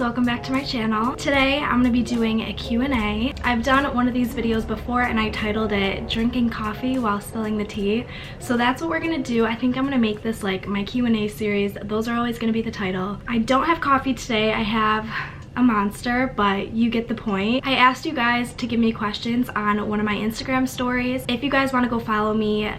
welcome back to my channel. Today I'm gonna be doing a Q&A. I've done one of these videos before and I titled it Drinking Coffee While Spilling the Tea. So that's what we're gonna do. I think I'm gonna make this like my Q&A series. Those are always gonna be the title. I don't have coffee today. I have a Monster, but you get the point. I asked you guys to give me questions on one of my Instagram stories. If you guys want to go follow me,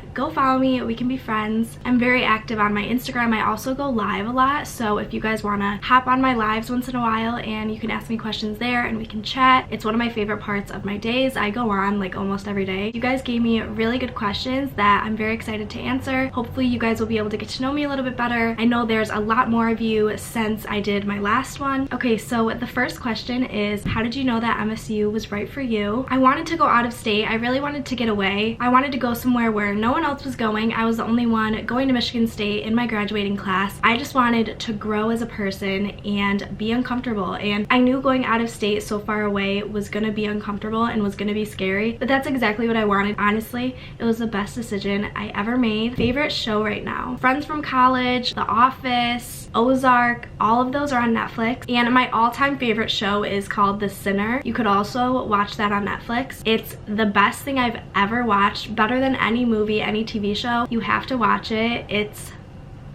we can be friends. I'm very active on my Instagram. I also go live a lot, so if you guys want to hop on my lives once in a while and you can ask me questions there and we can chat. It's one of my favorite parts of my days. I go on like almost every day. You guys gave me really good questions that I'm very excited to answer. Hopefully you guys will be able to get to know me a little bit better. I know there's a lot more of you since I did my last one. Okay, so the first question is, how did you know that MSU was right for you? I wanted to go out of state. I really wanted to get away. I wanted to go somewhere where no one else was going. I was the only one going to Michigan State in my graduating class. I just wanted to grow as a person and be uncomfortable, and I knew going out of state so far away was gonna be uncomfortable and was gonna be scary, but that's exactly what I wanted. Honestly, it was the best decision I ever made. Favorite show right now? Friends from College, The Office, Ozark, all of those are on Netflix, and my all-time favorite show is called The Sinner. You could also watch that on Netflix. It's the best thing I've ever watched, better than any movie, any TV show. You have to watch it. It's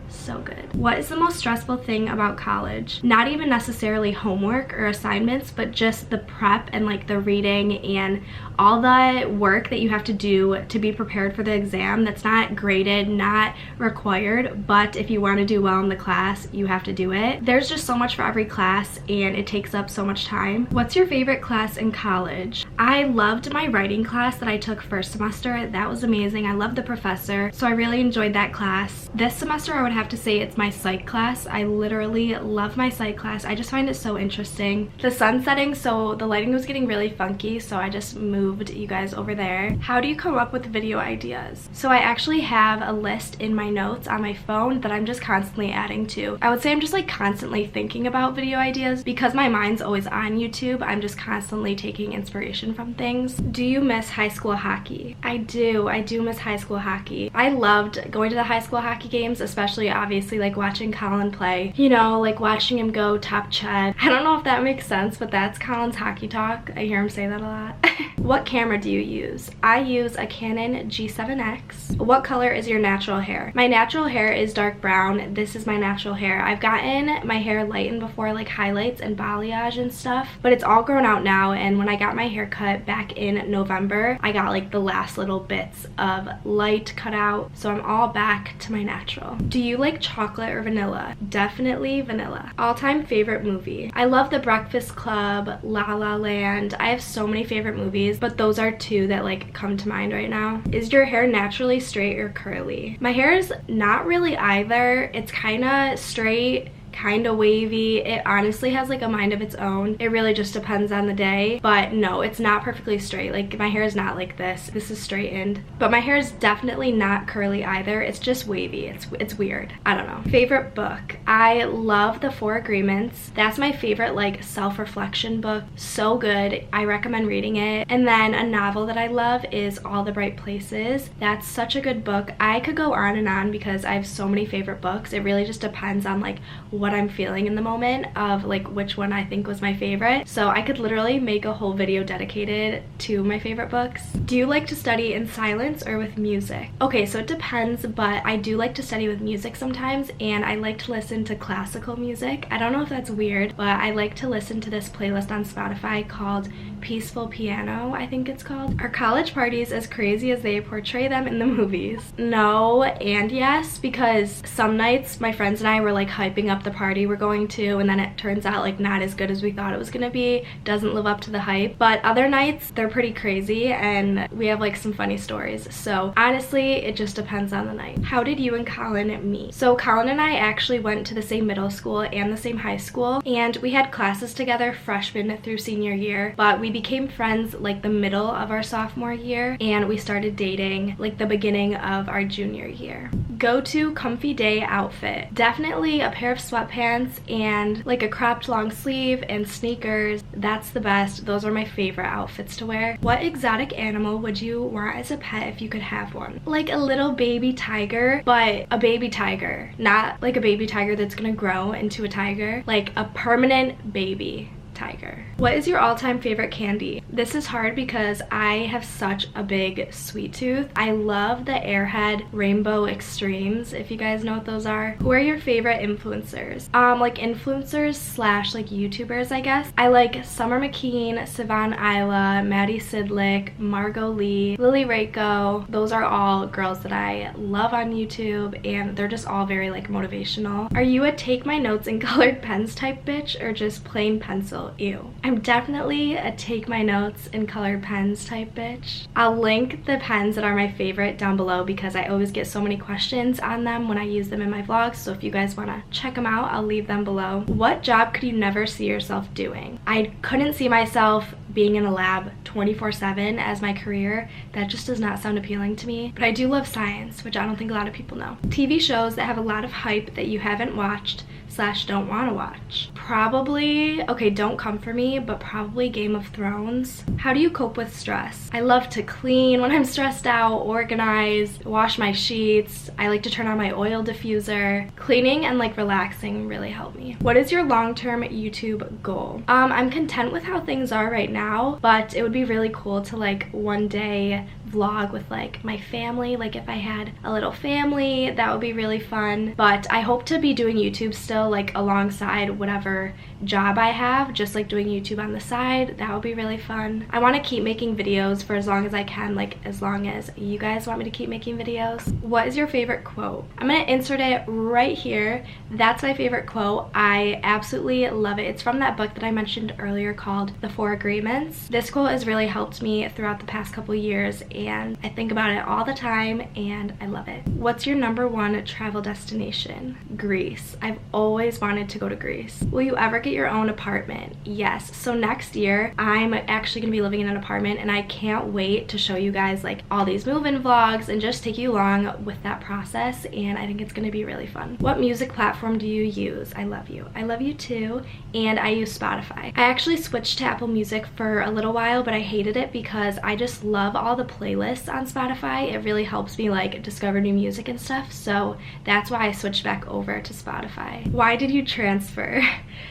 so good. What is the most stressful thing about college? Not even necessarily homework or assignments, but just the prep and like the reading and all the work that you have to do to be prepared for the exam that's not graded, not required, but if you want to do well in the class, you have to do it. There's just so much for every class and it takes up so much time. What's your favorite class in college? I loved my writing class that I took first semester. That was amazing. I loved the professor, so I really enjoyed that class. This semester I would have to say it's my psych class. I literally love my psych class. I just find it so interesting. The sun setting, so the lighting was getting really funky, so I just moved you guys over there. How do you come up with video ideas? So I actually have a list in my notes on my phone that I'm just constantly adding to. I would say I'm just like constantly thinking about video ideas because my mind's always on YouTube. I'm just constantly taking inspiration from things. Do you miss high school hockey? I do miss high school hockey. I loved going to the high school hockey games, especially obviously like watching Colin play, you know, like watching him go top ched. I don't know if that makes sense, but that's Colin's hockey talk. I hear him say that a lot. What camera do you use? I use a Canon G7X. What color is your natural hair? My natural hair is dark brown. This is my natural hair. I've gotten my hair lightened before, like highlights and balayage and stuff, but it's all grown out now, and when I got my hair cut back in November, I got like the last little bits of light cut out, so I'm all back to my natural. Do you like chocolate or vanilla? Definitely vanilla. All-time favorite movie? I love The Breakfast Club, La La Land. I have so many favorite movies, but those are two that like come to mind right now. Is your hair naturally straight or curly? My hair is not really either. It's kind of straight, kind of wavy. It honestly has like a mind of its own. It really just depends on the day, but no, it's not perfectly straight. Like my hair is not like this. This is straightened, but my hair is definitely not curly either. It's just wavy. It's weird. I don't know. Favorite book? I love The Four Agreements. That's my favorite like self-reflection book. So good. I recommend reading it. And then a novel that I love is All the Bright Places. That's such a good book. I could go on and on because I have so many favorite books. It really just depends on like what I'm feeling in the moment of like which one I think was my favorite. So I could literally make a whole video dedicated to my favorite books. Do you like to study in silence or with music? Okay, so it depends, but I do like to study with music sometimes, and I like to listen to classical music. I don't know if that's weird, but I like to listen to this playlist on Spotify called Peaceful Piano, I think it's called. Are college parties as crazy as they portray them in the movies? No and yes, because some nights my friends and I were like hyping up the party we're going to, and then it turns out like not as good as we thought it was gonna be. Doesn't live up to the hype. But other nights they're pretty crazy and we have like some funny stories. So honestly, it just depends on the night. How did you and Colin meet? So Colin and I actually went to the same middle school and the same high school, and we had classes together freshman through senior year, but we became friends like the middle of our sophomore year, and we started dating like the beginning of our junior year. Go-to comfy day outfit? Definitely a pair of sweatpants sweatpants and like a cropped long sleeve and sneakers. That's the best. Those are my favorite outfits to wear. What exotic animal would you want as a pet if you could have one? Like a little baby tiger, but a baby tiger, not like a baby tiger that's gonna grow into a tiger, like a permanent baby tiger. What is your all-time favorite candy? This is hard because I have such a big sweet tooth. I love the Airhead Rainbow Extremes, if you guys know what those are. Who are your favorite influencers? Like influencers slash like YouTubers, I guess. I like Summer McKeen, Savon Isla, Maddie Sidlick, Margot Lee, Lily Rako. Those are all girls that I love on YouTube, and they're just all very like motivational. Are you a take my notes in colored pens type bitch, or just plain pencil? Ew. I'm definitely a take my notes in colored pens type bitch. I'll link the pens that are my favorite down below because I always get so many questions on them when I use them in my vlogs, so if you guys want to check them out, I'll leave them below. What job could you never see yourself doing? I couldn't see myself being in a lab 24/7 as my career. That just does not sound appealing to me, but I do love science, which I don't think a lot of people know. TV shows that have a lot of hype that you haven't watched slash don't want to watch. Probably, okay, don't come for me, but probably Game of Thrones. How do you cope with stress? I love to clean when I'm stressed out, organize, wash my sheets. I like to turn on my oil diffuser. Cleaning and like relaxing really help me. What is your long-term YouTube goal? I'm content with how things are right now, but it would be really cool to like one day vlog with like my family. Like if I had a little family, that would be really fun. But I hope to be doing YouTube still, like alongside whatever job I have, just like doing YouTube on the side. That would be really fun. I want to keep making videos for as long as I can, like as long as you guys want me to keep making videos. What is your favorite quote? I'm gonna insert it right here. That's my favorite quote. I absolutely love it. It's from that book that I mentioned earlier called The 4 Agreements. This quote has really helped me throughout the past couple years, and I think about it all the time and I love it. What's your #1 travel destination? Greece. I've always wanted to go to Greece. Will you ever get your own apartment? Yes. So next year I'm actually gonna be living in an apartment, and I can't wait to show you guys like all these move-in vlogs and just take you along with that process, and I think it's gonna be really fun. What music platform do you use? I love you. I love you too. And I use Spotify. I actually switched to Apple Music for a little while, but I hated it because I just love all the playlists on Spotify. It really helps me like discover new music and stuff, so that's why I switched back over to Spotify. Why did you transfer?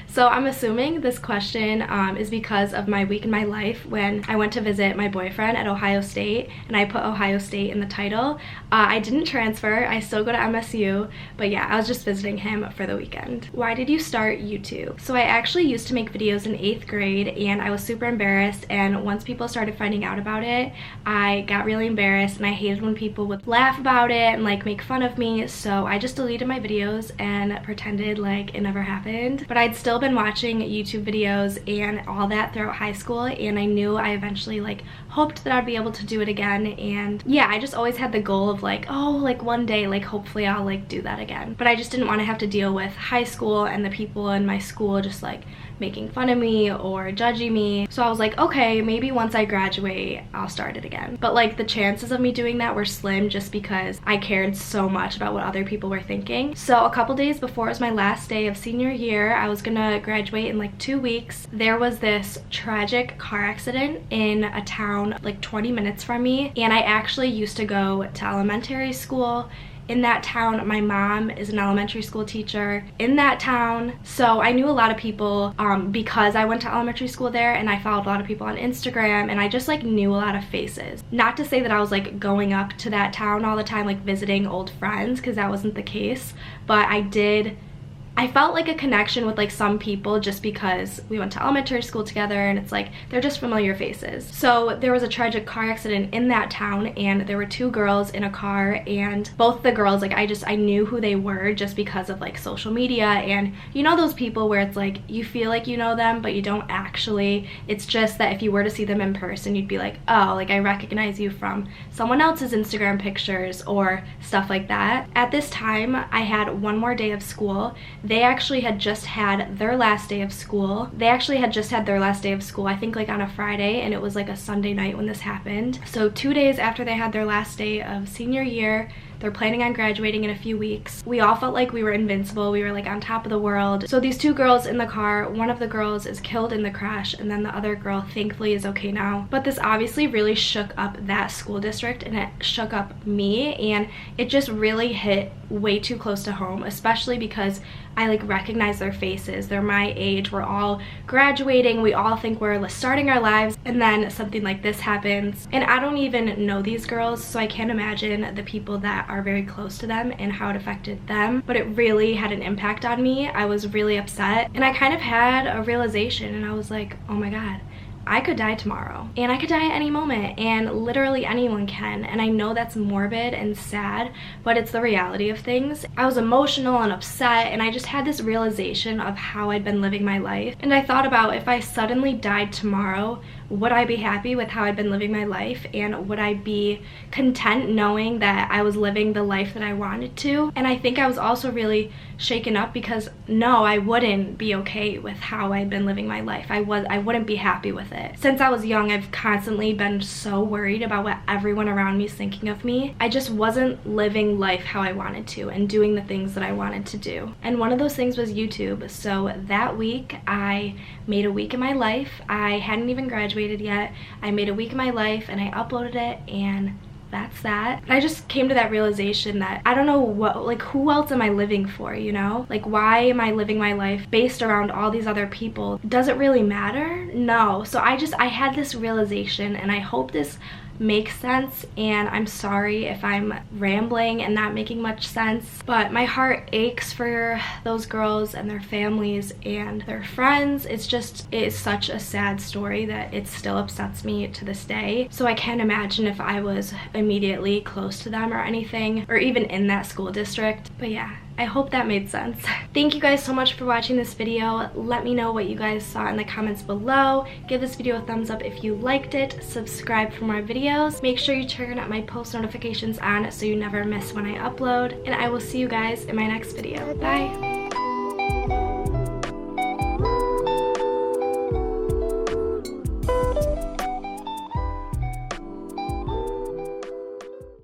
So I'm assuming this question is because of my week in my life when I went to visit my boyfriend at Ohio State, and I put Ohio State in the title. I didn't transfer. I still go to MSU, but yeah, I was just visiting him for the weekend. Why did you start YouTube? So I actually used to make videos in 8th grade, and I was super embarrassed, and once people started finding out about it, I got really embarrassed, and I hated when people would laugh about it and like make fun of me, so I just deleted my videos and pretended like it never happened. But I'd still been watching YouTube videos and all that throughout high school, and I knew I eventually like hoped that I'd be able to do it again, and yeah, I just always had the goal of like, oh, like one day like hopefully I'll like do that again. But I just didn't want to have to deal with high school and the people in my school just like making fun of me or judging me. So I was like, okay, maybe once I graduate I'll start it again. But like the chances of me doing that were slim just because I cared so much about what other people were thinking. So a couple days before it was my last day of senior year, I was gonna graduate in like 2 weeks, there was this tragic car accident in a town like 20 minutes from me, and I actually used to go to elementary school in that town. My mom is an elementary school teacher in that town, so I knew a lot of people because I went to elementary school there, and I followed a lot of people on Instagram, and I just like knew a lot of faces. Not to say that I was like going up to that town all the time like visiting old friends, because that wasn't the case, but I felt like a connection with like some people just because we went to elementary school together, and it's like they're just familiar faces. So there was a tragic car accident in that town, and there were 2 girls in a car, and both the girls, like I knew who they were just because of like social media, and you know those people where it's like you feel like you know them but you don't actually. It's just that if you were to see them in person, you'd be like, oh, like I recognize you from someone else's Instagram pictures or stuff like that. At this time I had 1 more day of school. They actually had just had their last day of school. I think like on a Friday, and it was like a Sunday night when this happened. So 2 days after they had their last day of senior year, They're planning on graduating in a few weeks. We all felt like we were invincible. We were like on top of the world. So these two girls in the car, one of the girls is killed in the crash, and then the other girl thankfully is okay now. But this obviously really shook up that school district, and it shook up me, and it just really hit way too close to home, especially because I like recognize their faces. They're my age. We're all graduating. We all think we're starting our lives, and then something like this happens. And I don't even know these girls, so I can't imagine the people that are very close to them and how it affected them. But it really had an impact on me. I was really upset, and I kind of had a realization, and I was like, oh my God, I could die tomorrow, and I could die at any moment, and literally anyone can. And I know that's morbid and sad, but it's the reality of things. I was emotional and upset, and I just had this realization of how I'd been living my life. And I thought about, if I suddenly died tomorrow, would I be happy with how I'd been living my life, and would I be content knowing that I was living the life that I wanted to? And I think I was also really shaken up because no, I wouldn't be okay with how I'd been living my life. I wouldn't be happy with it. Since I was young, I've constantly been so worried about what everyone around me is thinking of me. I just wasn't living life how I wanted to and doing the things that I wanted to do. And one of those things was YouTube. So that week I made a week in my life. I hadn't even graduated yet. I made a week in my life and I uploaded it, and that's that. And I just came to that realization that I don't know what, like, who else am I living for, you know? Like, why am I living my life based around all these other people? Does it really matter? No. So I had this realization, and I hope this makes sense, and I'm sorry if I'm rambling and not making much sense, but my heart aches for those girls and their families and their friends. It is such a sad story that it still upsets me to this day. So I can't imagine if I was immediately close to them or anything, or even in that school district. But yeah, I hope that made sense. Thank you guys so much for watching this video. Let me know what you guys saw in the comments below. Give this video a thumbs up if you liked it. Subscribe for more videos. Make sure you turn my post notifications on so you never miss when I upload. And I will see you guys in my next video. Bye!